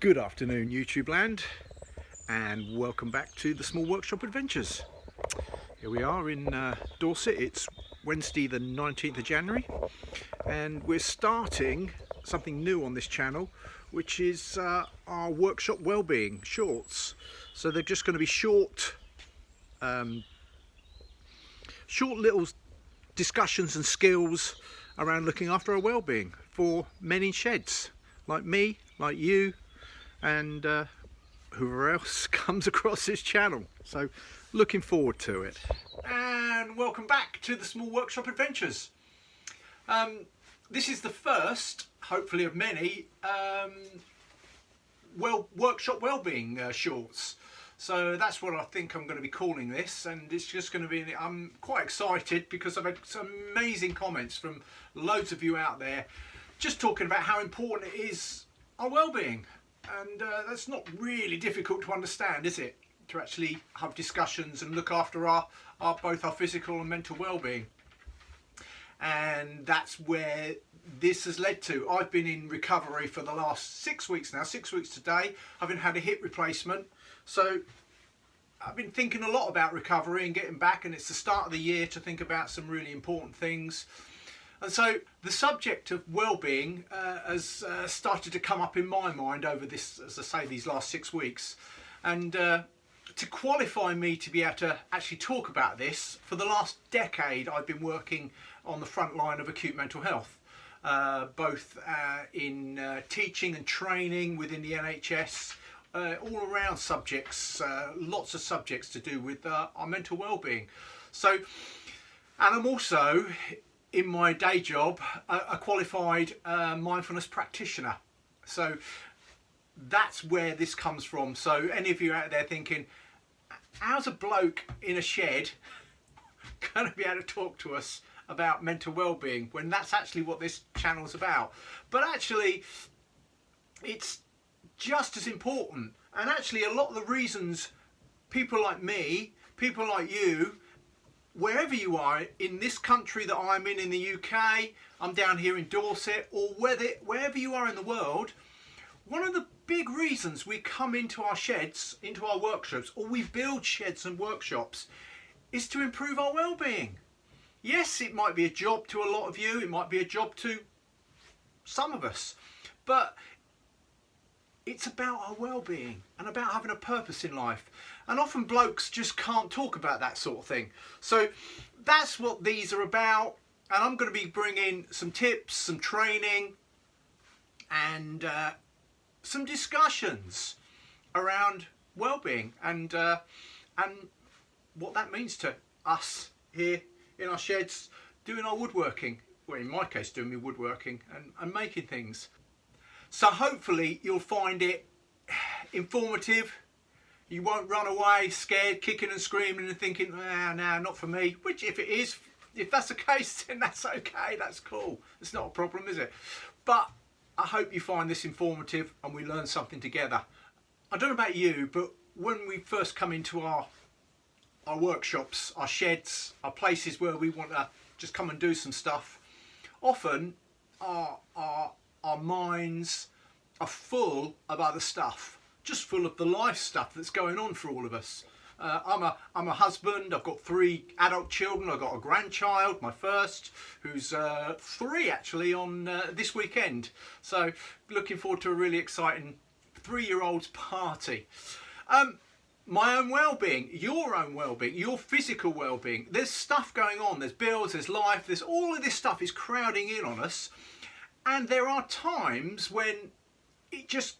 Good afternoon, YouTube land, and welcome back to the Small Workshop Adventures. Here we are in Dorset. It's Wednesday the 19th of January, and we're starting something new on this channel, which is our workshop wellbeing shorts. So they're just going to be short little discussions and skills around looking after our well-being for men in sheds like me, like you, and whoever else comes across this channel. So looking forward to it. And welcome back to the Small Workshop Adventures. This is the first, hopefully of many, workshop wellbeing shorts. So that's what I think I'm going to be calling this, and it's just going to be, I'm quite excited because I've had some amazing comments from loads of you out there just talking about how important it is, our well-being. And that's not really difficult to understand, is it? To actually have discussions and look after both our physical and mental well-being. And that's where this has led to. I've been in recovery for the last 6 weeks now, 6 weeks today, having had a hip replacement. So I've been thinking a lot about recovery and getting back, and it's the start of the year to think about some really important things. And so the subject of well-being has started to come up in my mind over this, as I say, these last 6 weeks. And to qualify me to be able to actually talk about this, for the last decade I've been working on the front line of acute mental health, both in teaching and training within the NHS, all around subjects, lots of subjects to do with our mental well-being. So, and I'm also, in my day job, a qualified mindfulness practitioner. So that's where this comes from. So any of you out there thinking, how's a bloke in a shed going to be able to talk to us about mental well-being, when that's actually what this channel is about? But actually, it's just as important. And actually, a lot of the reasons people like me, people like you, wherever you are in this country that I'm in the UK, I'm down here in Dorset, or wherever you are in the world, one of the big reasons we come into our sheds, into our workshops, or we build sheds and workshops, is to improve our well-being. Yes, it might be a job to a lot of you, it might be a job to some of us, but it's about our well-being and about having a purpose in life. And often blokes just can't talk about that sort of thing. So that's what these are about. And I'm going to be bringing some tips, some training, and some discussions around well-being and what that means to us here in our sheds doing our woodworking. Well, in my case, doing my woodworking and making things. So hopefully you'll find it informative. You won't run away scared, kicking and screaming and thinking, no, not for me. Which, if it is, if that's the case, then that's okay, that's cool. It's not a problem, is it? But I hope you find this informative and we learn something together. I don't know about you, but when we first come into our workshops, our sheds, our places where we want to just come and do some stuff, often our minds are full of other stuff, just full of the life stuff that's going on for all of us. I'm a husband, I've got 3 adult children, I've got a grandchild, my first, who's 3 actually on this weekend. So looking forward to a really exciting 3-year-old's party. My own well-being, your own well-being, your physical well-being. There's stuff going on, there's bills, there's life, there's all of this stuff is crowding in on us. And there are times when it just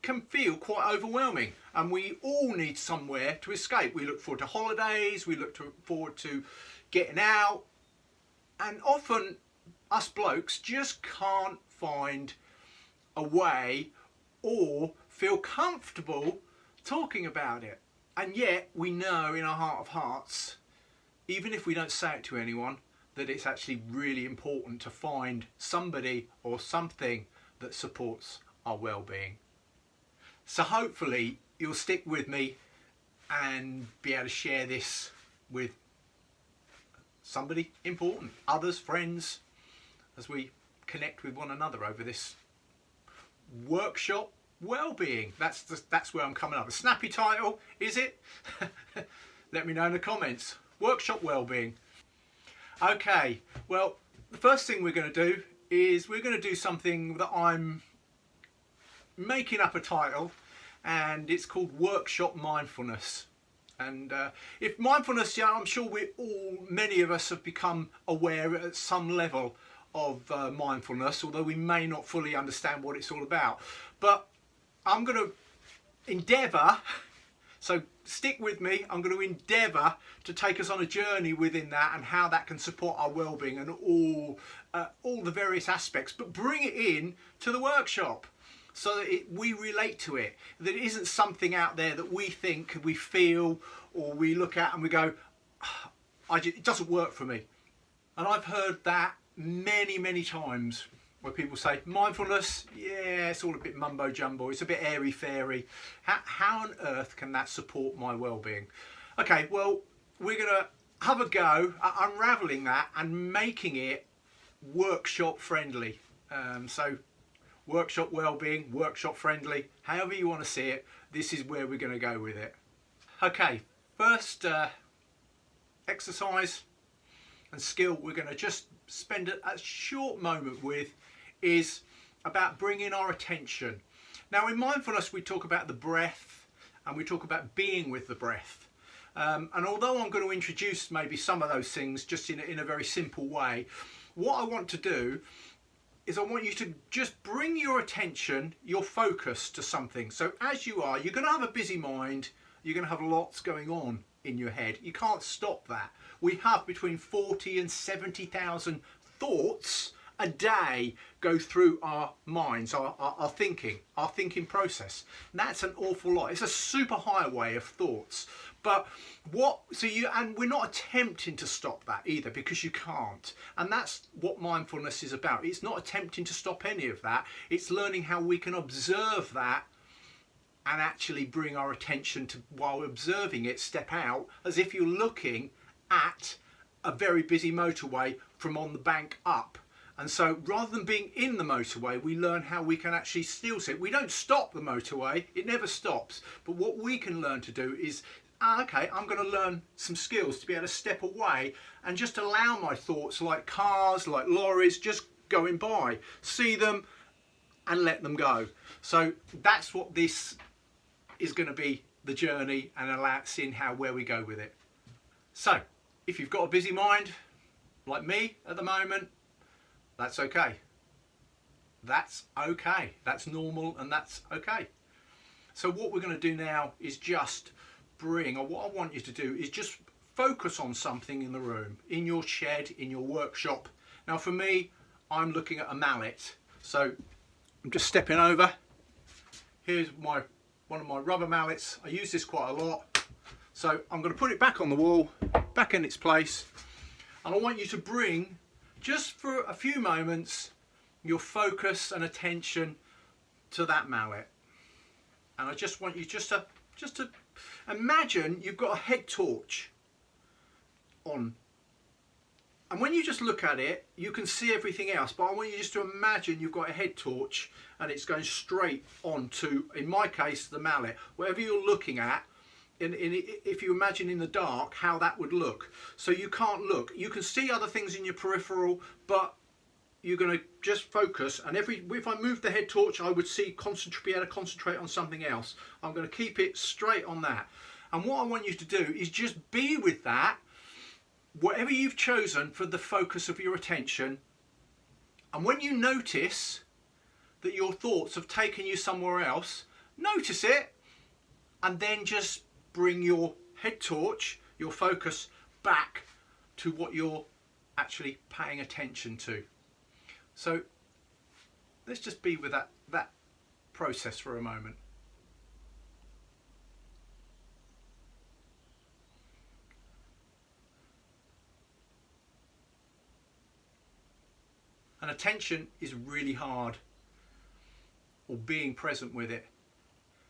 can feel quite overwhelming, and we all need somewhere to escape. We look forward to holidays, we look forward to getting out, and often us blokes just can't find a way or feel comfortable talking about it. And yet we know in our heart of hearts, even if we don't say it to anyone, that it's actually really important to find somebody or something that supports our well-being. So hopefully you'll stick with me and be able to share this with somebody important, others, friends, as we connect with one another over this workshop Wellbeing. That's where I'm coming up. A snappy title, is it? Let me know in the comments. Workshop wellbeing. Okay, well, the first thing we're going to do is we're going to do something that I'm making up a title, and it's called Workshop Mindfulness. And if mindfulness, yeah, I'm sure many of us have become aware at some level of mindfulness, although we may not fully understand what it's all about. But I'm going to endeavour, so stick with me, I'm going to endeavour to take us on a journey within that and how that can support our well-being and all the various aspects, but bring it in to the workshop so that we relate to it, that it isn't something out there that we think, we feel, or we look at and we go, it doesn't work for me. And I've heard that many times where people say, mindfulness, yeah, it's all a bit mumbo jumbo, it's a bit airy fairy. How on earth can that support my well-being? Okay, well, we're going to have a go at unravelling that and making it workshop friendly. So workshop wellbeing, workshop friendly, however you want to see it, this is where we're going to go with it. Okay, first exercise and skill we're going to just spend a short moment with is about bringing our attention. Now in mindfulness we talk about the breath and we talk about being with the breath. And although I'm going to introduce maybe some of those things just in a very simple way, what I want to do is I want you to just bring your attention, your focus to something. So as you're going to have a busy mind, you're going to have lots going on in your head. You can't stop that. We have between 40 and 70,000 thoughts a day go through our minds, our thinking process. And that's an awful lot. It's a super highway of thoughts. But and we're not attempting to stop that either, because you can't. And that's what mindfulness is about. It's not attempting to stop any of that. It's learning how we can observe that and actually bring our attention to, while observing it, step out as if you're looking at a very busy motorway from on the bank up. And so rather than being in the motorway, we learn how we can actually still see it. We don't stop the motorway, it never stops. But what we can learn to do is, okay, I'm going to learn some skills to be able to step away and just allow my thoughts, like cars, like lorries, just going by, see them and let them go. So that's what this is going to be, the journey, and seeing where we go with it. So if you've got a busy mind like me at the moment, that's okay. That's okay. That's normal and that's okay. So what we're going to do now is just what I want you to do is just focus on something in the room, in your shed, in your workshop. Now for me, I'm looking at a mallet. So I'm just stepping over. Here's one of my rubber mallets. I use this quite a lot. So I'm going to put it back on the wall, back in its place. And I want you to bring, just for a few moments, your focus and attention to that mallet. And I just want you just to imagine you've got a head torch on. And when you just look at it, you can see everything else. But I want you just to imagine you've got a head torch and it's going straight on to, in my case, the mallet. Whatever you're looking at, if you imagine in the dark how that would look. So you can't look. You can see other things in your peripheral, but you're going to just focus. And if I move the head torch, I would be able to concentrate on something else. I'm going to keep it straight on that. And what I want you to do is just be with that, whatever you've chosen for the focus of your attention. And when you notice that your thoughts have taken you somewhere else, notice it, and then just bring your head torch, your focus, back to what you're actually paying attention to. So let's just be with that process for a moment. And attention is really hard, or being present with it.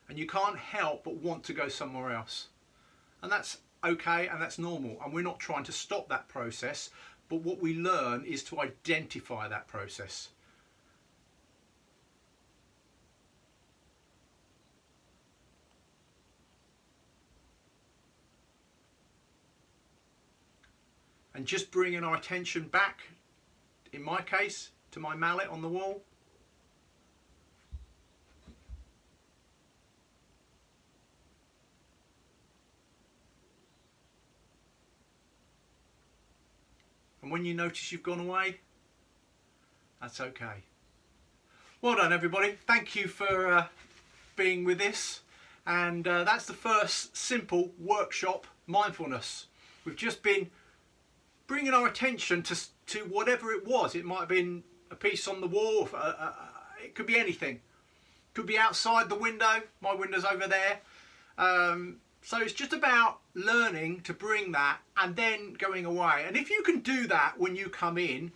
And you can't help but want to go somewhere else. And that's okay, and that's normal. And we're not trying to stop that process, but what we learn is to identify that process. and just bringing our attention back, in my case, to my mallet on the wall. And when you notice you've gone away, that's okay. Well done everybody, thank you for being with this. And that's the first simple workshop, mindfulness. We've just been bringing our attention to whatever it was. It might have been a piece on the wall, it could be anything. It could be outside the window, my window's over there. So it's just about learning to bring that and then going away. And if you can do that when you come in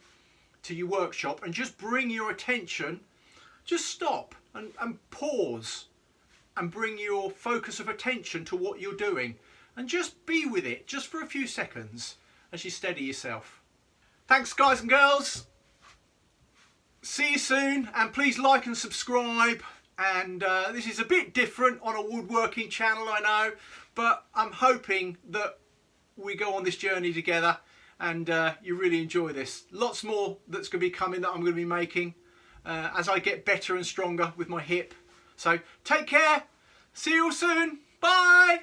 to your workshop and just bring your attention, just stop and pause and bring your focus of attention to what you're doing and just be with it just for a few seconds as you steady yourself. Thanks guys and girls. See you soon, and please like and subscribe. And this is a bit different on a woodworking channel, I know, but I'm hoping that we go on this journey together and you really enjoy this. Lots more that's going to be coming that I'm going to be making as I get better and stronger with my hip. So take care, see you all soon, bye!